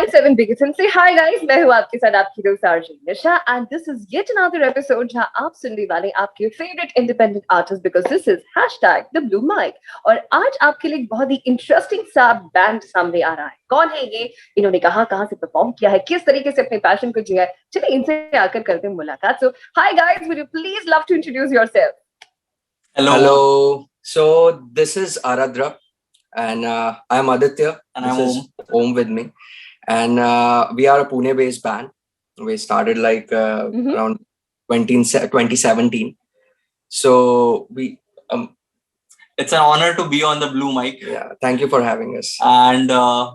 9-7 Biggest and say hi guys, मैं हूँ आपके साथ आपकी दोस्त RJ Nisha and this is yet another episode जहाँ आप सुनने वाले आपके favorite independent artists because this is hashtag the blue mic और आज आपके लिए एक बहुत ही interesting सा बैंड सामने आ रहा है। कौन है ये, इन्होंने कहाँ कहाँ से परफॉर्म किया है, किस तरीके से अपने पैशन को जिया है, चलिए इनसे आकर करते हैं मुलाकात। So hi guys, would you please love to introduce yourself? Hello. So this is Ardra. And I'm Aditya, and this I'm is Om with me, and we are a Pune-based band. We started like around 2017. So we, it's an honor to be on the Blue Mic. Yeah, thank you for having us. And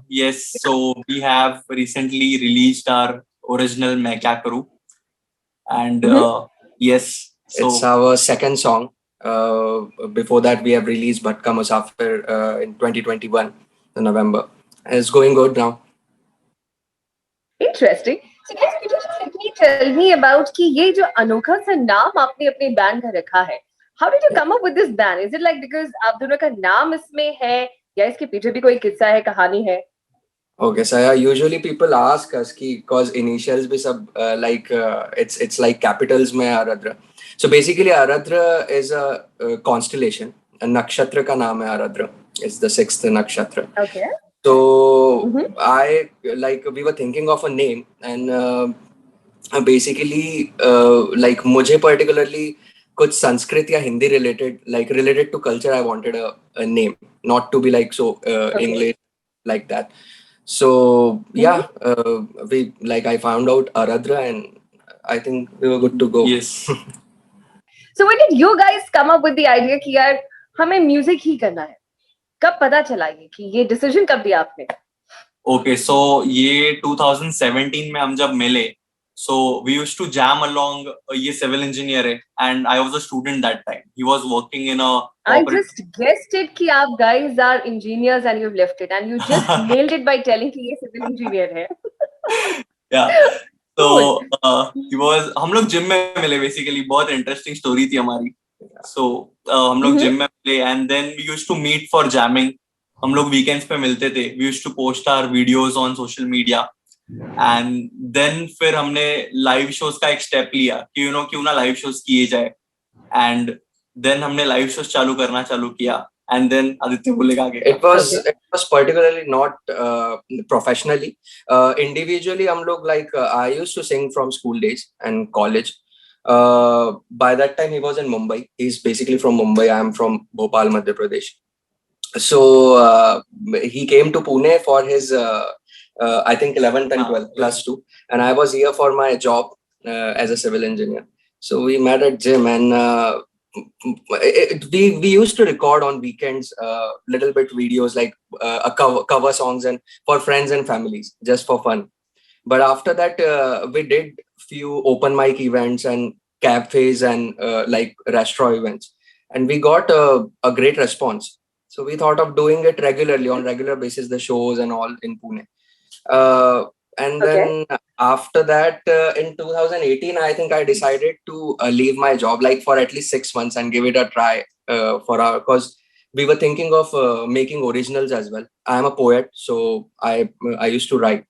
yes, so we have recently released our original Main Kya Karu, and yes, so it's our second song. Before that, we have released Bhatka Musafir in 2021 in November. And it's going good now. Interesting. So guys, could you just let me tell me about कि ये जो अनोखा सा नाम आपने अपने band का रखा है, how did you come up with this band? Is it like because आप दोनों का नाम इसमें है या इसके पीछे भी कोई किस्सा है, कहानी है? Okay, so yeah, usually people ask us because initials भी सब it's like capitals में Ardra. So basically Ardra is a constellation. A nakshatra का नाम है Ardra. It's the sixth nakshatra. Okay. So we were thinking of a name and basically मुझे particularly कुछ Sanskrit या Hindi related to culture, I wanted a name, not to be like so English like that. So yeah, I found out Ardra and I think we were good to go. Yes. So when did you guys come up with the idea कि यार हमें music ही करना है? कब पता चला ये कि ये decision कब दिया आपने? Okay, so ये 2017 में हम जब मिले, so we used to jam along. ये civil engineer है and I was a student that time. He was working in a I just guessed it कि आप guys are engineers and you've left it and you just nailed it by telling कि ये civil engineer है. Yeah. So he was, हम लोग gym में मिले basically. बहुत interesting story थी हमारी. So हम लोग जिम में मिले and then we used to meet for jamming. हम लोग weekends पे मिलते थे. We used to post our videos on social media. And then फिर हमने live shows का एक step लिया कि क्यों ना live shows किए जाए. And then हमने live shows करना चालू किया. And then Aditya बोलेगा आगे. It was particularly not professionally. Individually, हम लोग I used to sing from school days and college. By that time, he was in Mumbai. He's basically from Mumbai. I am from Bhopal, Madhya Pradesh. So he came to Pune for his, I think 11th and 12th plus 2. And I was here for my job as a civil engineer. So we met at gym and we used to record on weekends little bit videos like cover songs and for friends and families just for fun. But after that we did few open mic events and cafes and restaurant events and we got a great response. So we thought of doing it regularly on regular basis, the shows and all in Pune. And then after that, in 2018, I think I decided to leave my job for at least 6 months and give it a try because we were thinking of making originals as well. I am a poet, so I used to write.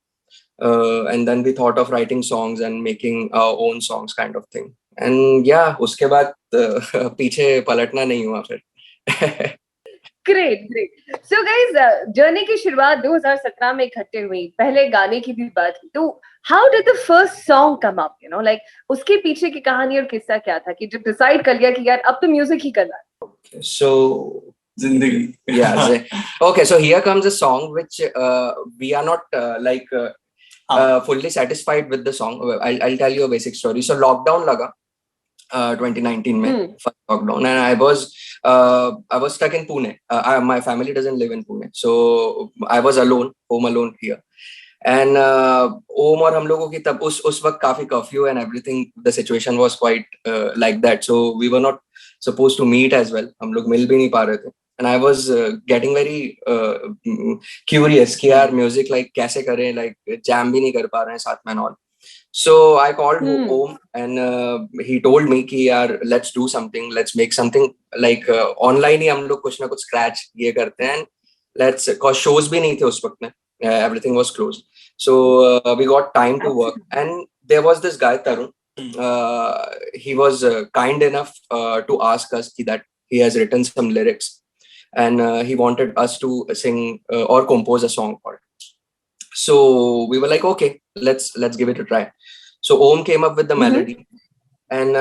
And then we thought of writing songs and making our own songs kind of thing. And yeah, उसके बाद पीछे पलटना नहीं हुआ फिर. Great. So guys, journey की शुरुआत 2017 में इकट्ठे हुई. पहले गाने की भी बात की. तो how did the first song come up? उसके पीछे की कहानी और किस्सा क्या था कि जब decide कर लिया कि यार अब तो music ही करना है. Okay, so Zindagi. Yeah. Okay, so here comes a song which we are not fully satisfied with the song. I'll tell you a basic story. So lockdown लगा 2019 में first lockdown and I was stuck in Pune. My family doesn't live in Pune, so I was home alone here. And Om और हम लोगों की तब उस वक्त काफी curfew and everything. The situation was quite like that. So we were not supposed to meet as well. हम लोग मिल भी नहीं पा रहे थे. And I was getting very curious कि यार music कैसे करें, jam भी नहीं कर पा रहे हैं साथ में and all. So I called Om and he told me कि यार let's do something, let's make something online ही हम लोग कुछ ना कुछ scratch ये करते हैं and let's cause shows भी नहीं थे उस वक्त में. Everything was closed. So we got time to work, and there was this guy Tarun. He was kind enough to ask us that he has written some lyrics, and he wanted us to sing or compose a song for it. So we were like, okay, let's give it a try. So Om came up with the melody, and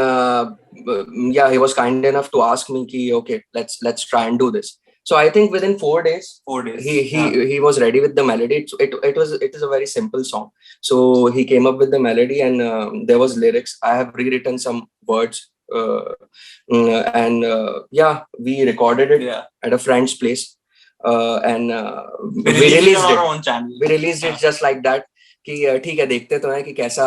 yeah, he was kind enough to ask me ki, okay, let's try and do this. So I think within 4 days 4 days. he was ready with the melody. It is a very simple song. So he came up with the melody, and there was lyrics. I have rewritten some words, and yeah, we recorded it at a friend's place, and we released it on our own channel. We released it just like that कि ठीक है, देखते तो हैं कि कैसा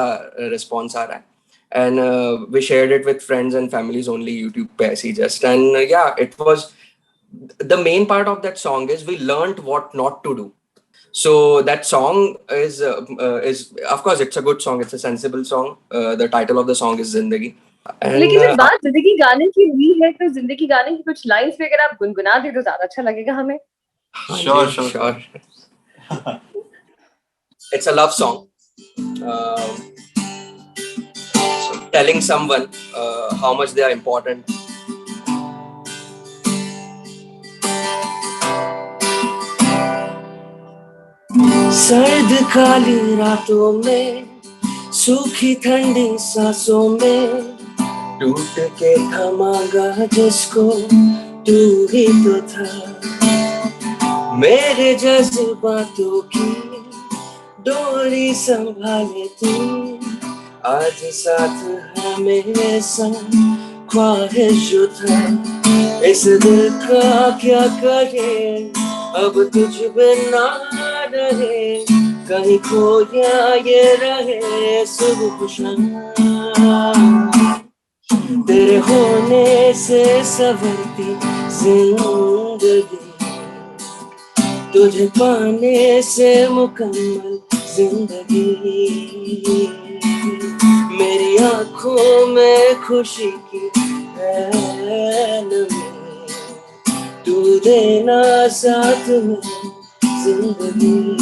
response आ रहा है. And we shared it with friends and families only YouTube पे ऐसे just. And yeah, it was the main part of that song is we learned what not to do. So that song is of course it's a good song, it's a sensible song. The title of the song is Zindagi. लेकिन जब बात जिंदगी गाने की हुई है तो जिंदगी गाने की कुछ लाइंस भी अगर आप गुनगुना दे तो ज्यादा अच्छा लगेगा हमें. Sure. It's a love song. Telling someone how much they are important. सर्द काली रातों में, सूखी ठंडी सांसों में, टूट के थमागा जिसको तू ही तो था. मेरे जज्बातों की डोरी संभाले तू, आज साथ है मेरे संग ख्वाहिश जो था. इस दिल का क्या करे अब तुझ बिना रहे, कहीं खोया ये रहे सुबह शाम. तेरे होने से संवरती जिंदगी, तुझे पाने से मुकम्मल जिंदगी. मेरी आंखों में खुशी की है नमी, तू देना साथ में जिंदगी.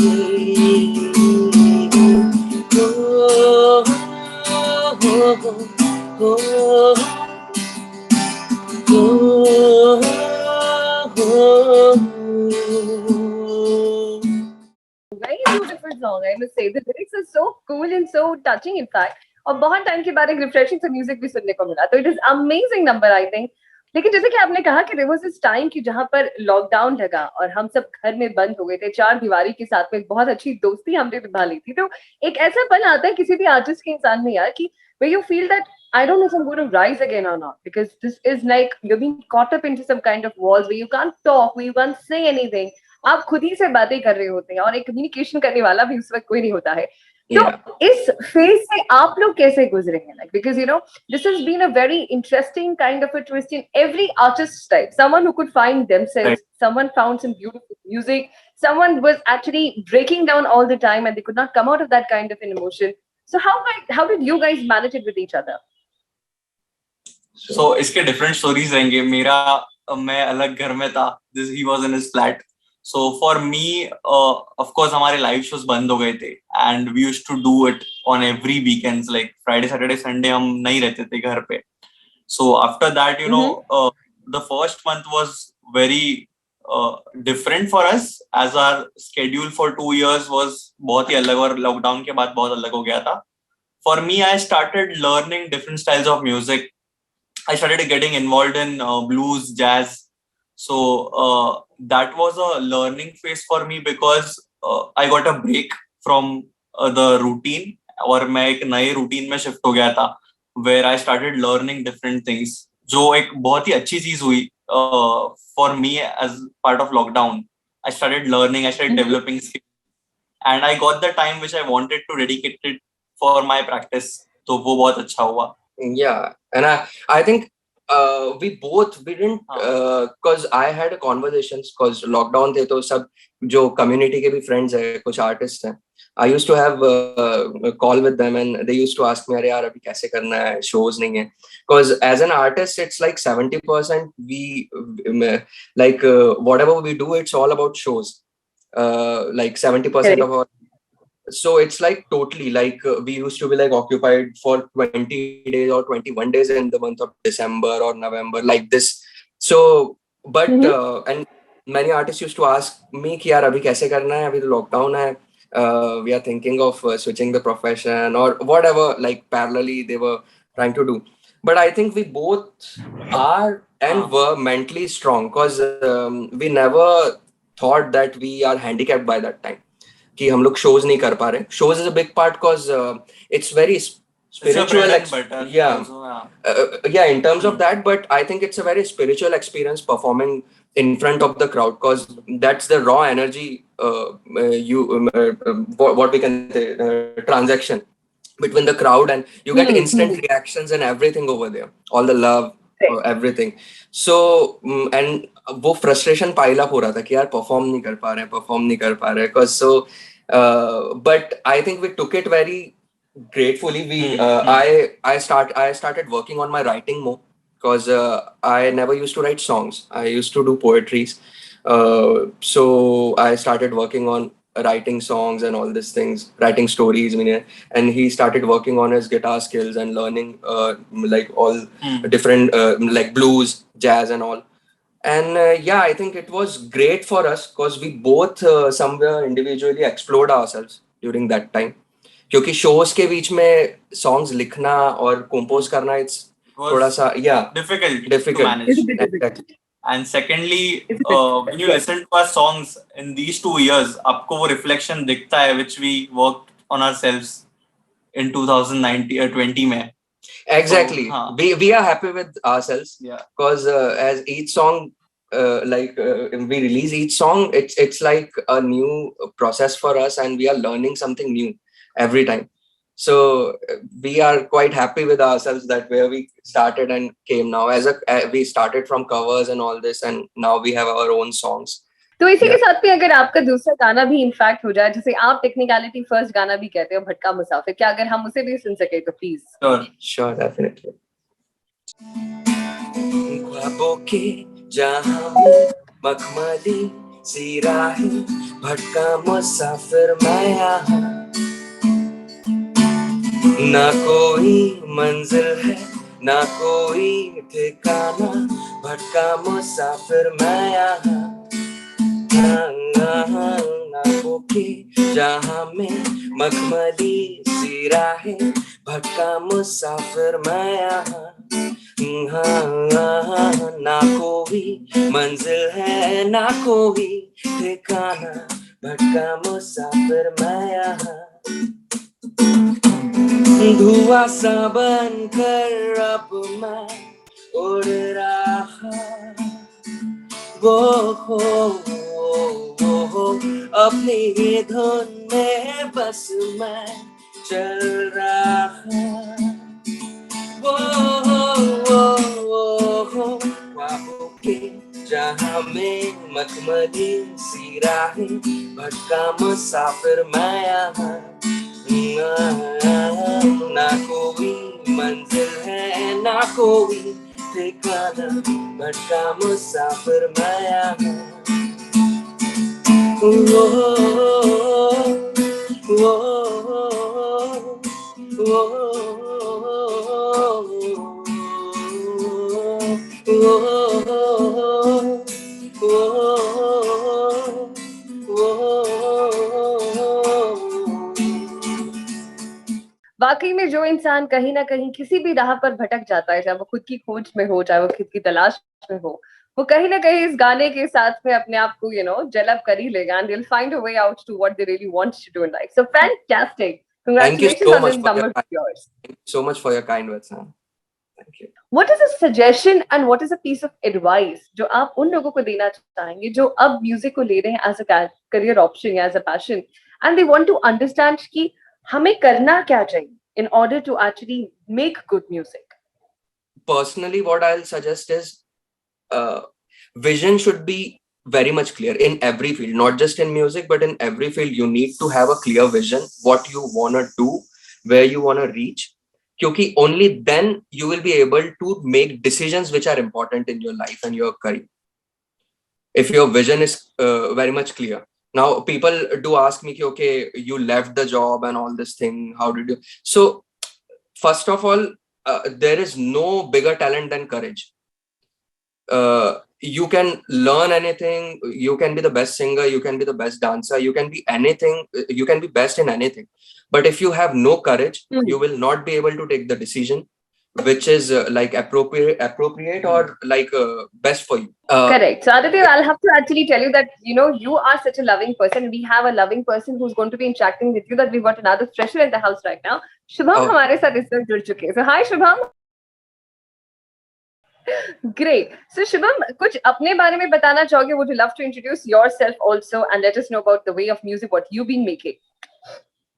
हो Very beautiful song, I must say. The lyrics are so cool and so touching, in fact. और बहुत टाइम के बाद एक रिफ्रेशिंग सा म्यूजिक भी सुनने को मिला, तो it is amazing number I think. लेकिन जैसे कि आपने कहा कि देयर वाज दिस टाइम की जहां पर लॉकडाउन लगा और हम सब घर में बंद हो गए थे, चार दीवारी के साथ में एक बहुत अच्छी दोस्ती हमने निभा ली थी. तो एक ऐसा पल आता है किसी भी आर्टिस्ट के इंसान में यार कि where you feel that I don't know if I'm going to rise again or not, because this is like you're being caught up into some kind of walls where you can't talk, where you can't say anything. आप खुद ही से बातें कर रहे होते हैं और एक कम्युनिकेशन करने वाला भी उस वक्त कोई नहीं होता है. तो इस फेज से आप लोग कैसे गुजरे हैं? Like, because you know this has been a very interesting kind of a twist in every artist's type. Someone who could find themselves, someone found some beautiful music, someone was actually breaking down all the time and they could not come out of that kind of an emotion. So how did you guys manage it with each other? So इसके different stories रहेंगे. मेरा मैं अलग घर में था. He was in his flat. So for me, of course, हमारे live shows बंद हो गए थे, and we used to do it on every weekends, like Friday, Saturday, Sunday हम नहीं रहते थे घर पे. So after that, you know, the first month was very different for us, as our schedule for 2 years was बहुत ही अलग और lockdown के बाद बहुत अलग हो गया था. For me, I started learning different styles of music. I started getting involved in blues, jazz. So that was a learning phase for me because I got a break from the routine, और मैं एक नए routine में shift हो गया था, where I started learning different things. जो एक बहुत ही अच्छी चीज हुई for me as part of lockdown. I started learning, I started developing skills, and I got the time which I wanted to dedicate it for my practice. तो वो बहुत अच्छा हुआ. Yeah, and I think we didn't because I had conversations because lockdown थे तो सब जो community के भी friends है, कुछ artists हैं, I used to have a call with them and they used to ask me अरे यार अभी कैसे करना है, shows नहीं है. Because as an artist it's like 70% we like whatever we do, it's all about shows. like 70% of our. So it's like totally like we used to be like occupied for 20 days or 21 days in the month of December or November, like this. So but and many artists used to ask me कि यार अभी कैसे करना है, अभी तो lockdown है, we are thinking of switching the profession or whatever, like parallelly they were trying to do. But I think we both are and were mentally strong because we never thought that we are handicapped by that time कि हम लोग shows नहीं कर पा रहे. Shows is a big part because it's very spiritual. Yeah, yeah, in terms of that, but I think it's a very spiritual experience performing in front of the crowd because that's the raw energy. What we can say, transaction between the crowd, and you get instant reactions and everything over there, all the love, everything. So and वो frustration pile up हो रहा था कि यार perform नहीं कर पा रहे because so but I think we took it very gratefully. I started working on my writing more because I never used to write songs. I used to do poetries. So I started working on writing songs and all these things, writing stories. I mean, and he started working on his guitar skills and learning like all different like blues, jazz, and all. And yeah, I think it was great for us because we both somewhere individually explored ourselves during that time. क्योंकि shows के बीच में songs लिखना और compose करना, it's थोड़ा सा difficult to manage. Exactly. And secondly, when you listen to our songs in these 2 years, आपको वो reflection दिखता है which we worked on ourselves in 2019 or 20 में. Exactly. So, we are happy with ourselves because as each song we release each song, it's like a new process for us and we are learning something new every time. So we are quite happy with ourselves that where we started and came now. We started from covers and all this, and now we have our own songs. तो इसी के साथ में अगर आपका दूसरा गाना भी इनफैक्ट हो जाए, जैसे आप टेक्निकलिटी फर्स्ट गाना भी कहते हो भटका मुसाफिर, क्या अगर हम उसे भी सुन सके तो प्लीज. Sure, definitely. ख्वाबों के जहां में मखमली सी राहें, भटका मुसाफिर मैं यहाँ, ना कोई मंजिल है ना कोई ठिकाना, भटका मुसाफिर मैं यहाँ, ख्वाबों के जहां में मखमली सी राहें, भटका मुसाफिर मैं यहाँ, ना कोई मंजिल है ना कोई ठिकाना, भटका मुसाफिर मैं यहाँ, धुआं सा बनकर अब मैं उड़ रहा, वो अपनी ही धुन में बस मैं चल रहा, ख्वाबों के जहां में मखमली सी राहें, भटका मुसाफिर मैं यहाँ, ना कोई मंजिल है ना कोई ठिकाना, भटका मुसाफिर मैं यहाँ, वाकई में जो इंसान कहीं ना कहीं किसी भी राह पर भटक जाता है, चाहे वो खुद की खोज में हो, चाहे वो खुद की तलाश में हो, वो कहीं ना कहीं इस गाने के साथ में अपने आप को डेवलप कर ही लेगा, and they'll find a way out to what they really want to do in life. So fantastic. Congratulations on this number of yours. Thank you so much for your kind words, Sam. Thank you. What is a suggestion and what is a piece of advice जो आप उन लोगों को देना चाहेंगे जो अब music को ले रहे हैं as a career option या as a passion, and they want to understand कि हमें करना क्या चाहिए in order to actually make good music? Personally, what I'll suggest is vision should be very much clear in every field, not just in music, but in every field. You need to have a clear vision, what you want to do, where you want to reach. Because only then you will be able to make decisions which are important in your life and your career. If your vision is very much clear. Now people do ask me, okay, you left the job and all this thing. How did you? So first of all, there is no bigger talent than courage. You can learn anything. You can be the best singer. You can be the best dancer. You can be anything. You can be best in anything. But if you have no courage, you will not be able to take the decision which is like appropriate or like best for you. Correct. So Aditya, I'll have to actually tell you that you are such a loving person. We have a loving person who's going to be interacting with you. That we've got another fresher in the house right now. Shubham हमारे साथ इस वक्त जुड़ चुके हैं. So hi Shubham. Great. So Shubham, कुछ अपने बारे में बताना चाहोगे? Would you love to introduce yourself also and let us know about the way of music what you've been making?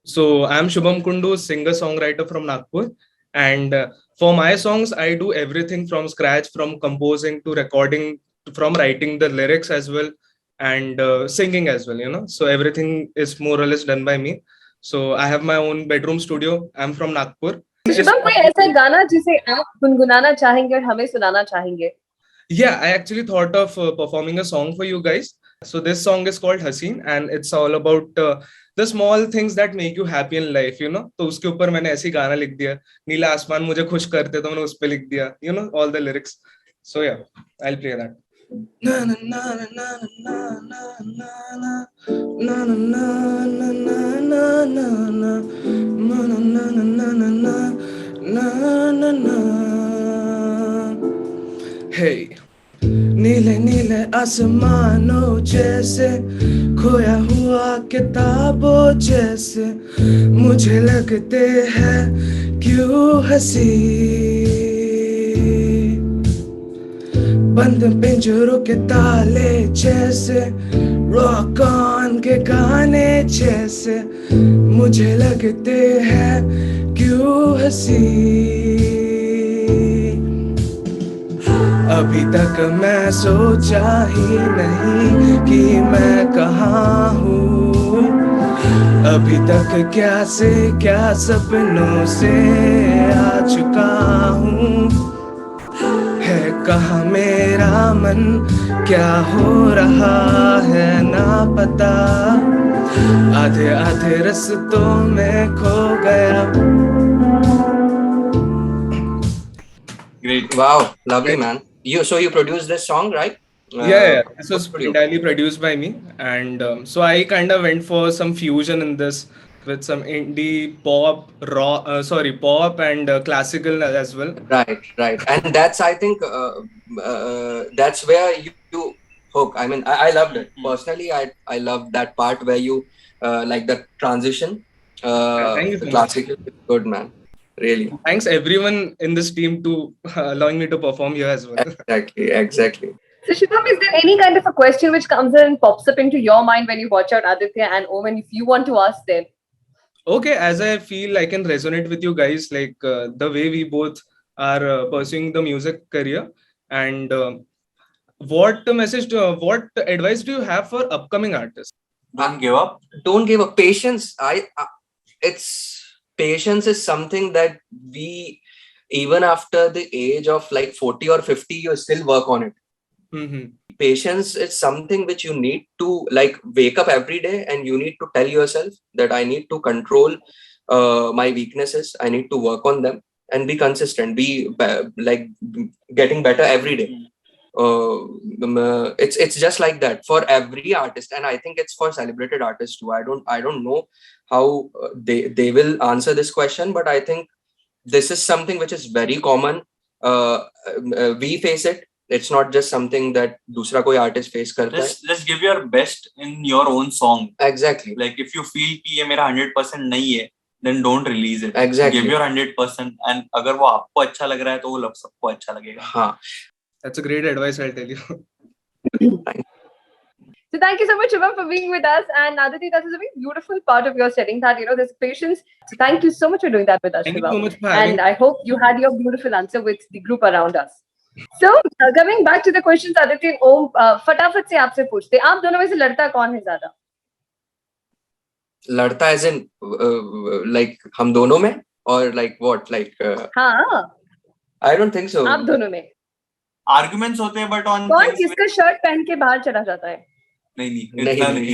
So I'm Shubham Kundu, singer-songwriter from Nagpur, and for my songs, I do everything from scratch, from composing to recording, from writing the lyrics as well, and singing as well. So everything is more or less done by me. So I have my own bedroom studio. I'm from Nagpur. So Shubham, कोई ऐसा गाना जिसे आप गुनगुनाना चाहेंगे और हमें सुनाना चाहेंगे? Yeah, I actually thought of performing a song for you guys. So this song is called Haseen, and it's all about the small things that make you happy in life, तो उसके ऊपर मैंने ऐसे ही गाना लिख दिया, नीला आसमान मुझे खुश करते, तो मैंने उस पे लिख दिया, all the lyrics. So yeah, I'll play that. Na na na na na na na na na na na na na na na na na. Hey. नीले नीले आसमानों जैसे खोया हुआ किताबों जैसे मुझे लगते हैं क्यों हंसी बंद पिंजरों के ताले जैसे रॉक ऑन के गाने जैसे मुझे लगते हैं क्यों हंसी अभी तक मैं सोचा ही नहीं कि मैं कहाँ हूँ अभी तक क्या से क्या सपनों से आ चुका हूँ है कहाँ मेरा मन क्या हो रहा है ना पता आधे आधे रास्तों में खो गया. Great. Wow, lovely, man. You produced this song, right? Yeah. This was entirely produced by me, and so I kind of went for some fusion in this with some indie pop, pop and classical as well. Right, and that's I think that's where you hook. I mean, I loved it personally. I love that part where you like the transition. Thank you so the classical is good, man. Really. Thanks everyone in this team to allowing me to perform here as well. Exactly. So Shubham, is there any kind of a question which comes in and pops up into your mind when you watch out Aditya and Owen, if you want to ask them? Okay, as I feel I can resonate with you guys, like the way we both are pursuing the music career, and what advice do you have for upcoming artists? Don't give up. Don't give up. Patience. Patience is something that we, even after the age of like 40 or 50, you still work on it. Mm-hmm. Patience is something which you need to like wake up every day and you need to tell yourself that I need to control my weaknesses. I need to work on them and be consistent, be like getting better every day. It's just like that for every artist, and I think it's for celebrated artists too. I don't know how they will answer this question, but I think this is something which is very common. We face it. It's not just something that दूसरा कोई artist face करता है. Just give your best in your own song. Exactly. Like if you feel कि ये मेरा 100% नहीं है, then don't release it. Exactly. Give your 100%, and अगर वो आपको अच्छा लग रहा है तो वो सबको अच्छा लगेगा. हाँ. That's a great advice, I'll tell you. So thank you so much, Shubham, for being with us. And Aditi, that is a very beautiful part of your setting that, there's patience. So thank you so much for doing that with us, Thank Shubham. you so much for having And I hope you had your beautiful answer with the group around us. So coming back to the questions, Aditi and Om, फटाफट से आपसे पूछते हैं, आप दोनों में से लड़ता कौन है ज्यादा? लड़ता as in like हम दोनों में or like what like? हाँ. I don't think so. आप दोनों में. Arguments होते हैं, but on कौन किसका शर्ट पहन के बाहर चला जाता है? नहीं नहीं, इतना नहीं.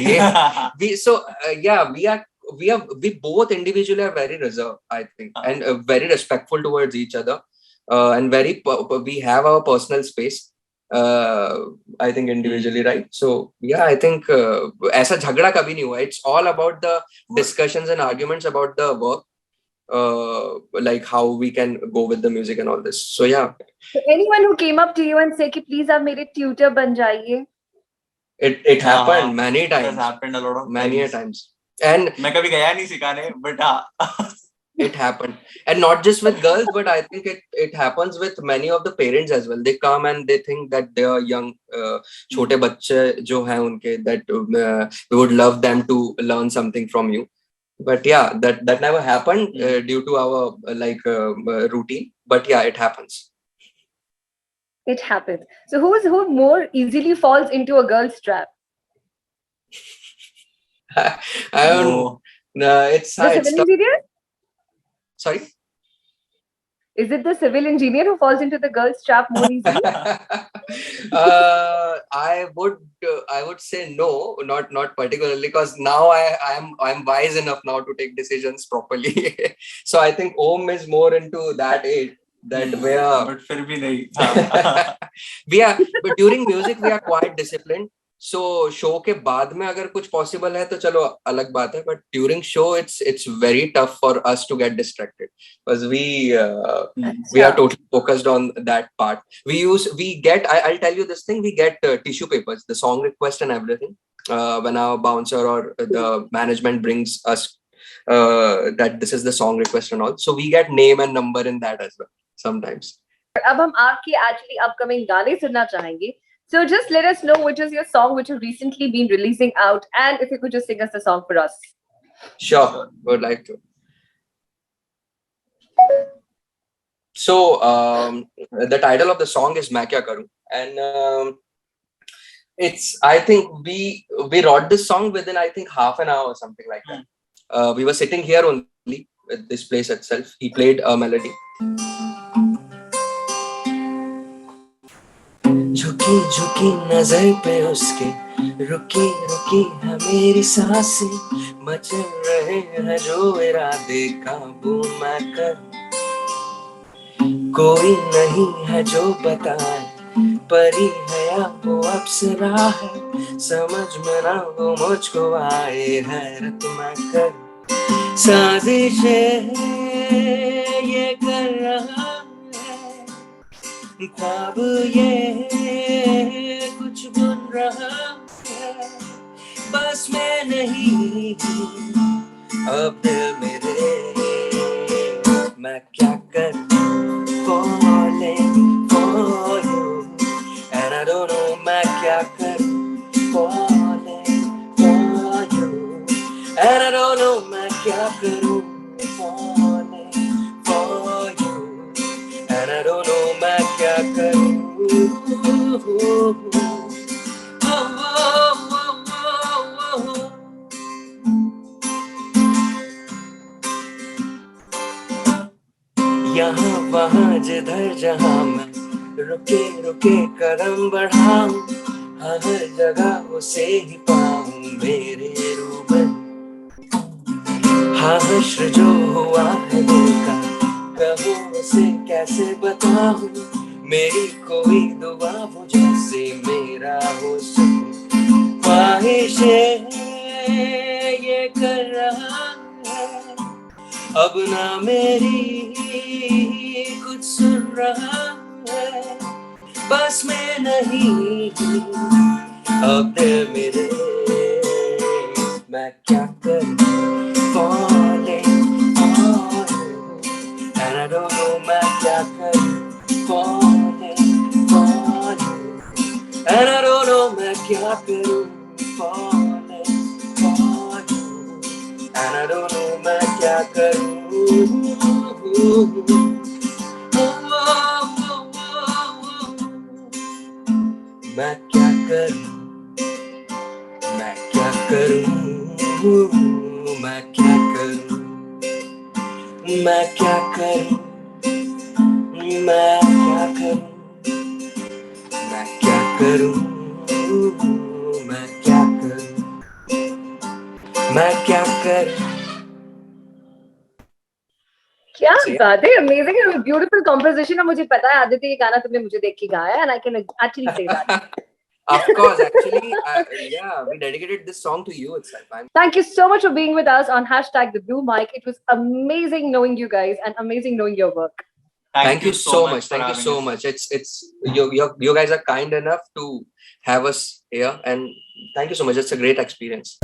we both individually are very reserved, I think, and very respectful towards each other, and we have our personal space, I think individually, right? So yeah, I think ऐसा झगड़ा कभी नहीं हुआ. It's all about the discussions and arguments about the work, like how we can go with the music and all this. So yeah, So anyone who came up to you and said कि please आप मेरे tutor बन जाइए. it happened many It has times, happened a lot of many a times. times. And मैं कभी गया नहीं सिखाने, but हाँ. it happened, and not just with girls, but I think it happens with many of the parents as well. They come and they think that they are young, छोटे बच्चे जो हैं उनके, that we would love them to learn something from you. But yeah, that never happened due to our routine. But yeah, it happens. It happens. So who more easily falls into a girl's trap? I don't. It's The civil tough. engineer? Sorry. Is it the civil engineer who falls into the girl's trap more easily? I would say no, not particularly, because now I'm wise enough now to take decisions properly. So I think Om is more into that age that where But फिर भी नहीं. but during music we are quite disciplined. So show के बाद में अगर कुछ possible है तो चलो अलग बात है, but during show it's very tough for us to get distracted, because we are totally focused on that part. I'll tell you this thing, we get tissue papers, the song request and everything, when our bouncer or the management brings us that this is the song request and all, so we get name and number in that as well sometimes. अब हम आपकी actually upcoming गाने सुनना चाहेंगे. So just let us know which is your song which you've recently been releasing out, and if you could just sing us the song for us. Sure, would like to. So the title of the song is "Main Kya Karu," and I think we wrote this song within, I think, half an hour or something like that. We were sitting here only at this place itself. He played a melody. झुकी झुकी नजर पे उसके, रुकी रुकी है मेरी सांसें, मचल रहे हैं जो इरादे काबू मैं कर, कोई नहीं है जो बताए परी है या वो अप्सरा है, समझ में ना वो मुझको आए हैरत मैं कर, साजिशें ये कर रहा ख्वाब ये कुछ बुन रहा है, बस मैं नहीं अब दिल मेरे, मैं क्या कर falling for you, and I don't know मैं क्या कर falling for you, and I don't know मैं क्या करूँ falling for you, and I don't know मैं क्या करूँ. यहाँ वहाँ जिधर जहाँ मैं रुके रुके कदम बढ़ाऊं, हर जगह उसे ही पाऊं मेरे रूबरू, हाँ हश्र जो हुआ है दिल का कहो उसे कैसे बताऊं, मेरी कोई दुआ वो जैसे मेरा हो सके, ख्वाहिशें ये कर रहा है अब ना मेरी कुछ सुन रहा है, बस मैं नहीं अब दिल मेरे, मैं क्या करूं falling for you, and I don't know मैं क्या करूं falling for you, and I don't know मैं क्या करूं falling for you, and I don't know मैं क्या करूं. मैं क्या करूं, मैं क्या करूं, मैं क्या करूं, मैं क्या करूं, मैं क्या करूं, मैं क्या करूं, मैं क्या मैं क्या कर क्या So, yeah. बात है, अमेजिंग, ब्यूटीफुल कॉम्पोजिशन। और मुझे पता है आदित्य, ये गाना तुमने मुझे देख के गाया, and I can actually say that. Of course, actually, yeah, we dedicated this song to you itself. Thank you so much for being with us on hashtag the Blue Mic. It was amazing knowing you guys and amazing knowing your work. Thank you so much. for Thank you having so us. much. It's you guys are kind enough to have us here, and thank you so much. It's a great experience.